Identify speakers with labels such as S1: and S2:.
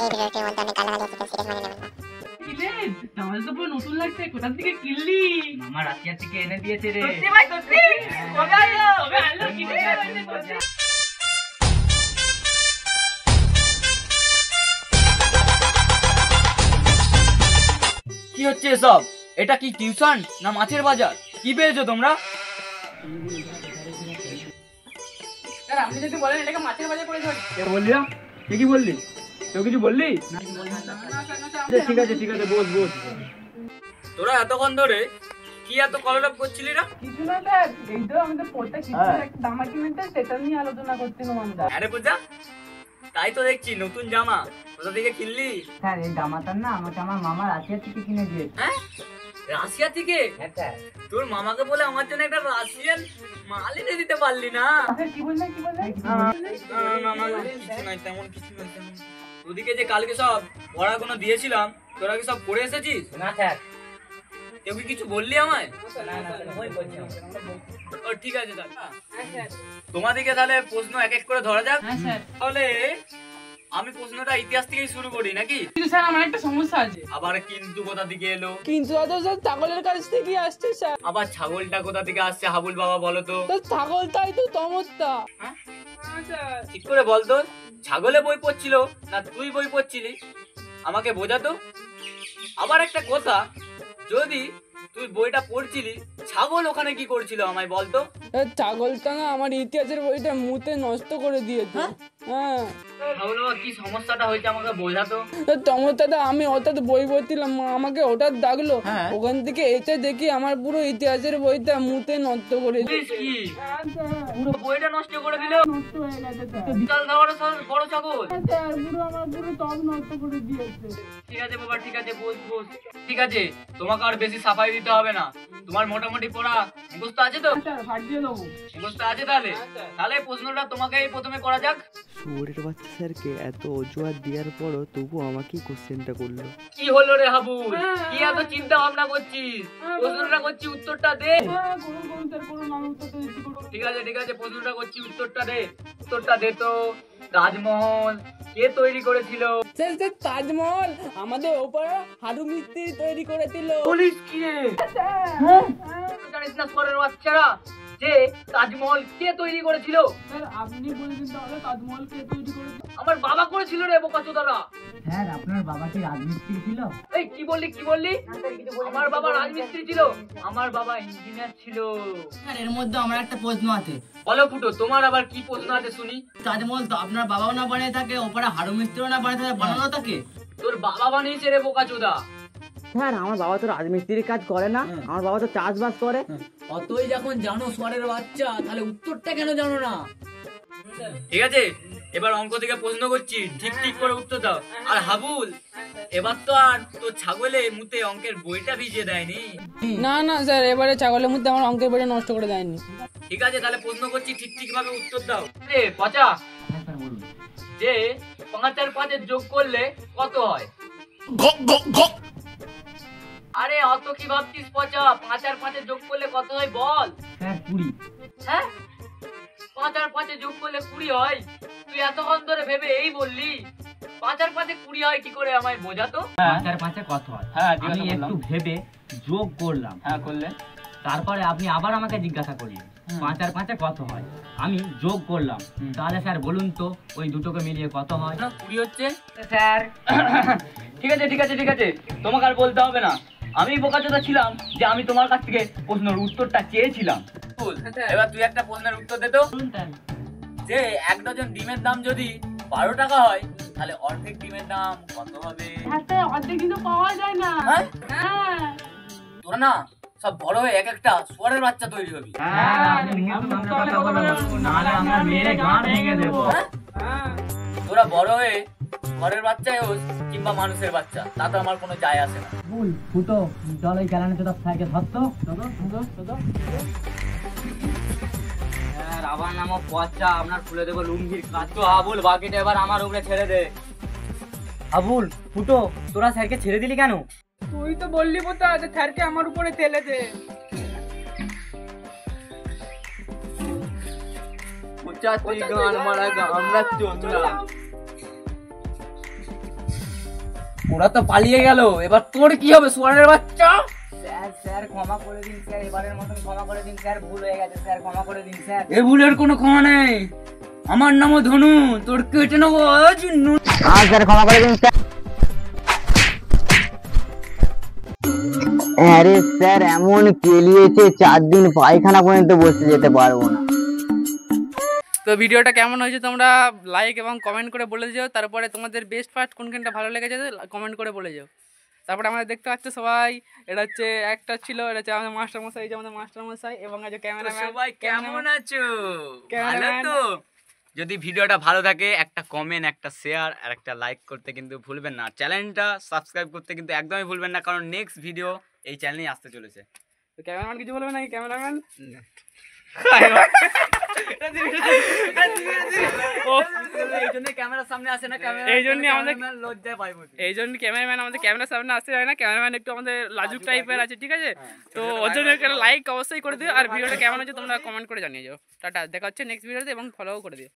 S1: এই ভিডিওটির মধ্যে অনেক গালাগালি আছে, সিরিয়াস মানে নেবেন না।
S2: তাহলে তো পুরো নতুন লাগছে। কোথা থেকে কিনলি?
S3: মামা রাশিয়া থেকে এনে দিয়েছে রে।
S2: সত্যি ভাই সত্যি? কবে আনলো? কবে আনলো? কি রে?
S3: কি হচ্ছে এসব? এটা কি টিউশন না মাছের বাজার? কি পেয়েছো তোমরা?
S2: স্যার আপনি যদি বলেন এটাকে মাছের বাজার করে ধরি।
S3: কে বললি? কে কি বললি? কেউ কিছু বললি? ঠিক আছে ঠিক আছে, বস বস। তোরা এতক্ষণ ধরে কি এত কলরব করছিলি না?
S2: কিছু না স্যার, এই তো আমাদের পড়তে কিছু একটা জামা কিনেছে, সেটা নিয়ে আলোচনা করছিলাম আমরা।
S3: আরে পূজা, তাই তো দেখছি নতুন জামা। কোথা থেকে কিনলি?
S4: স্যার এই জামাটা না আমাকে আমার মামা রাশিয়া থেকে কিনে দিয়েছে।
S3: হ্যাঁ, রাশিয়া থেকে? তোর মামাকে বলে আমার জন্য একটা রাশিয়ান মাল এনে দিতে পারলি না?
S2: স্যার কি বললেন কি বললেন?
S3: কিছু নাই, তেমন কিছু নাই। ওদিকে যে কালকে সব পড়াগুলো দিয়েছিলাম, তোরা কি সব পড়ে এসেছিস?
S4: না স্যার।
S3: কেউ কি কিছু বললি আমায়? ও ঠিক আছে তাহলে তোমাদিকে তাহলে প্রশ্ন এক এক করে ধরা যাক।
S2: হ্যাঁ স্যার।
S3: তাহলে আমি প্রশ্নটা ইতিহাস থেকেই শুরু করি নাকি?
S2: কিন্তু স্যার আমার একটা সমস্যা আছে।
S3: আবার কিন্তু কোথা থেকে এলো?
S2: কিন্তু স্যার ছাগলের কাছ থেকে আসছে স্যার।
S3: আবার ছাগলটা কোথা থেকে আসছে হাবুল বাবা বলো তো?
S2: ছাগলটাই তো চমৎটা।
S3: হ্যাঁ? ঠিক করে বল তো, ছাগলে বই পড়ছিল না তুই বই পড়ছিলি? আমাকে বোঝা তো। আবার একটা কথা, যদি তুই বইটা পড়ছিলি, ছাগল ওখানে কি করছিল আমায় বলতো?
S2: ছাগলটা না আমার ইতিহাসের বইটা মুতে নষ্ট করে দিয়েছে। হ্যাঁ
S3: ছাগল বাবা কি সমস্যাটা হয়েছে আমাকে বোঝা তো।
S2: চমৎকারটা আমি হঠাৎ বই পড়ছিলাম, আমাকে হঠাৎ ডাকলো, ওখান থেকে এসে দেখি আমার পুরো ইতিহাসের বইটা মুতে নষ্ট করে দিয়েছে।
S3: কি পুরো বইটা নষ্ট করে দিল? বিশাল বড় ছাগল।
S2: আমার পুরো সব নষ্ট করে দিয়েছে।
S3: ঠিক আছে বাবা, ঠিক আছে, বস বস। ঠিক আছে, তোমাকে আর বেশি সাফাই দিতে হবে না। তোমার মোটামুটি পড়া মুখস্থ আছে তো? মুখস্থ আছে তাহলে? তাহলে প্রশ্নটা তোমাকেই প্রথমে করা যাক।
S5: শুয়োরের বাচ্চা স্যারকে এত অজুহাত দেওয়ার পরও তবু আমাকেই কোশ্চেনটা করলো।
S3: কি হলো রে হাবুল, কি এত চিন্তা ভাবনা করছিস? প্রশ্নটা করছি, উত্তরটা দে। ঠিক আছে ঠিক আছে, প্রশ্নটা করছি, উত্তরটা দে। উত্তরটা দে তো। তাজমহল কে তৈরি করেছিল?
S2: স্যার তাজমহল আমাদের ওপরে হারু মিস্ত্রি তৈরি করেছিল।
S3: বলিস কি রে? জানিস না শহরের বাচ্চারা যে তাজমহল কে তৈরি করেছিল?
S2: স্যার আপনি বলছেন তাহলে তাজমহল কে তৈরি করেছিল?
S3: আমার বাবা করেছিল রে বোকাচোদারা।
S4: স্যার আপনার বাবা কি রাজমিস্ত্রি ছিল?
S3: এই কি বললি কি বললি? আমার বাবা রাজমিস্ত্রি ছিল? আমার বাবা ইঞ্জিনিয়ার ছিল।
S4: স্যার এর মধ্যে আমার একটা প্রশ্ন আছে।
S3: বলো ফুটো, তোমার আবার কি প্রশ্ন আছে শুনি?
S4: তাজমহল তো আপনার বাবাও না বানিয়ে থাকে, ওপরে হারু মিস্ত্রিও না বানিয়ে থাকে, বানানো থাকে?
S3: তোর বাবা বানিয়েছে রে বোকাচোদা।
S4: স্যার আমার বাবা তো রাজমিস্ত্রির কাজ করে না, আমার বাবা তো চাষবাস করে।
S3: অতই যখন জানো সোয়ারের বাচ্চা, তাহলে উত্তরটা কেন জানো না? ঠিক আছে, এবার অঙ্ক থেকে প্রশ্ন করছি, ঠিক ঠিক করে উত্তর দাও। আর হাবুল, এবার তো আর তো ছাগলে মুতে অঙ্কের বইটা ভিজিয়ে দেয়নি?
S2: না না স্যার, এবারে ছাগলের মধ্যে আমার অঙ্কের বইটা নষ্ট করে দেয়নি।
S3: ঠিক আছে, তাহলে প্রশ্ন করছি, ঠিক ঠিক ভাবে উত্তর দাও। রে পচা, যে 5 আর 5 যোগ করলে কত হয়? আরে অত কি ভাবছিস পচা? 5 আর 5 যোগ করলে কত হয় বল?
S4: স্যার 20।
S3: হ্যাঁ, 5 আর 5 যোগ করলে 20 হয়? তুই এতক্ষণ ধরে ভেবে এই বললি 5 আর 5 20 হয় কি করে? আমায় বোঝা তো।
S4: 5 আর 5 কত হয়?
S3: হ্যাঁ,
S4: আমি একটু ভেবে যোগ করলাম।
S3: হ্যাঁ করলে?
S4: তারপরে আপনি আবার আমাকে জিজ্ঞাসা করলেন 5 আর 5 কত হয়? আমি যোগ করলাম। তাহলে স্যার বলুন তো ওই দুটোকে মিলিয়ে কত হয়?
S3: 20 হচ্ছে
S4: স্যার
S3: ঠিক আছে ঠিক আছে ঠিক আছে, তোমাকে আর বলতে হবে না। আমি বোকাচোদা ছিলাম যে আমি তোমার কাছ থেকে প্রশ্নের উত্তরটা চেয়েছিলাম। এবার তুই একটা প্রশ্নের উত্তর দে তো। যে 1 ডজন ডিমের দাম যদি 12 টাকা হয়, তাহলে অর্ধেক ডিমের দাম কত হবে?
S2: অর্ধেক কিন্তু পাওয়া যায় না। হ্যাঁ
S3: তোরা না সব বড় হয়ে এক একটা সোয়ারের বাচ্চা তৈরি হবি। তোরা বড় হয়ে ঘরের বাচ্চাই হোস কিংবা মানুষের বাচ্চা, তাতে আমার কোনো যায় আসে না।
S4: ভুল ফুটো চল ওই ক্যালানে তো সাইকেল ধরতো। স্যার আবার নামো পচা, আপনার খুলে দেবো লুঙ্গির কাজ।
S3: তো আবুল, বাকিটা এবার আমার উপরে ছেড়ে দে।
S4: আবুল ফুটো তোরা স্যারকে ছেড়ে দিলি কেন?
S2: তুই তো বললি বোতা যে স্যারকে আমার উপরে ঠেলে দে।
S3: গান মারা আমরা চললাম। ওরা তো পালিয়ে গেল, এবার তোর কি হবে সোয়ারের বাচ্চা? স্যার স্যার ক্ষমা করে দিন স্যার, এবারের মতন ক্ষমা করে দিন স্যার, ভুল হয়ে গেছে স্যার, ক্ষমা করে দিন স্যার। এ ভুলের কোনো ক্ষমা নেই, আমার নামও ধনু, তোর কেটে নেবো আজ।
S6: স্যার ক্ষমা করে দিন স্যার। আরে স্যার এমন কেলিয়েছে 4 দিন পায়খানা পর্যন্ত বসে যেতে পারবো না।
S2: তো ভিডিওটা কেমন হয়েছে তোমরা লাইক এবং কমেন্ট করে বলে দিও। তারপরে তোমাদের বেস্ট পার্ট কোনখানটা ভালো লেগেছে কমেন্ট করে বলে যাও। তারপরে আমাদের দেখতে পাচ্ছ সবাই, এটা হচ্ছে একটা ছিল, এটা হচ্ছে আমাদের মাস্টারমশাই, এই যে আমাদের মাস্টারমশাই, এবং আছে ক্যামেরাম্যান।
S3: সবাই কেমন আছো? ভালো
S2: ক্যামেরাম্যান।
S3: তো? যদি ভিডিওটা ভালো থাকে একটা কমেন্ট, একটা শেয়ার আর একটা লাইক করতে কিন্তু ভুলবেন না। চ্যানেলটা সাবস্ক্রাইব করতে কিন্তু একদমই ভুলবেন না, কারণ নেক্সট ভিডিও এই চ্যানেলেই আসতে চলেছে।
S2: তো ক্যামেরাম্যান কিছু বলবে নাকি? ক্যামেরাম্যান
S3: এই জন্য ক্যামেরার সামনে আসে না,
S2: এই জন্যই আমাদের
S3: লজ্জায় পাই বলছি।
S2: এই জন্য ক্যামেরাম্যান আমাদের ক্যামেরার সামনে আসতে হয় না। ক্যামেরাম্যান একটু আমাদের লাজুক টাইপের আছে, ঠিক আছে? তো ওর জন্য একটা লাইক অবশ্যই করে দিও, আর ভিডিওটা কেমন হচ্ছে তোমরা কমেন্ট করে জানিয়ে যাও। টাটা, দেখা হচ্ছে নেক্সট ভিডিওতে, এবং ফলোও করে দিও।